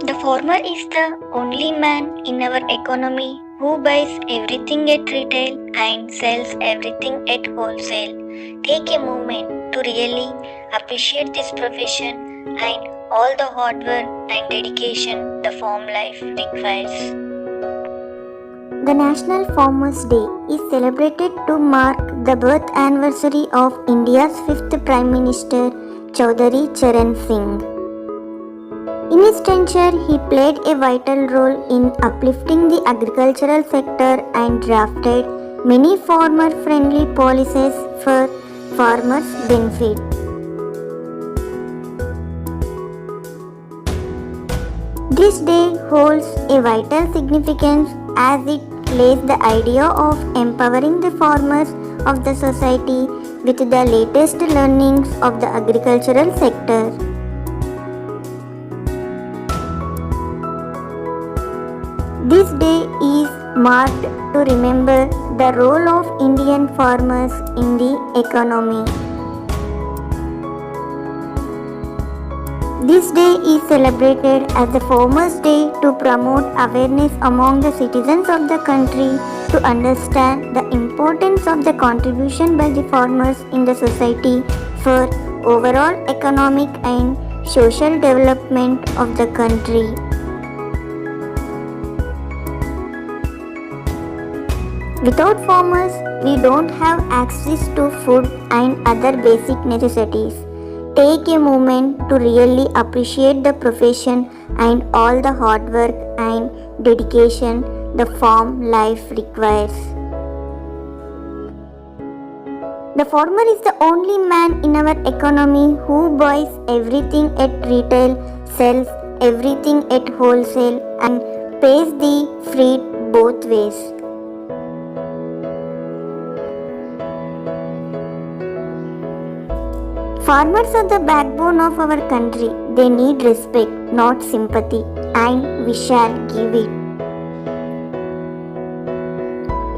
The farmer is the only man in our economy who buys everything at retail and sells everything at wholesale. Take a moment to really appreciate this profession and all the hard work and dedication the farm life requires. The National Farmers' Day is celebrated to mark the birth anniversary of India's fifth Prime Minister, Chaudhary Charan Singh. In his tenure, he played a vital role in uplifting the agricultural sector and drafted many farmer-friendly policies for farmers' benefit. This day holds a vital significance as it lays the idea of empowering the farmers of the society with the latest learnings of the agricultural sector. This day is marked to remember the role of Indian farmers in the economy. This day is celebrated as the Farmers' Day to promote awareness among the citizens of the country to understand the importance of the contribution by the farmers in the society for overall economic and social development of the country. Without farmers, we don't have access to food and other basic necessities. Take a moment to really appreciate the profession and all the hard work and dedication the farm life requires. The farmer is the only man in our economy who buys everything at retail, sells everything at wholesale, and pays the freight both ways. Farmers are the backbone of our country. They need respect, not sympathy, and we shall give it.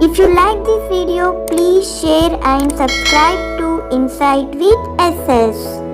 If you like this video, please share and subscribe to Insight with SS.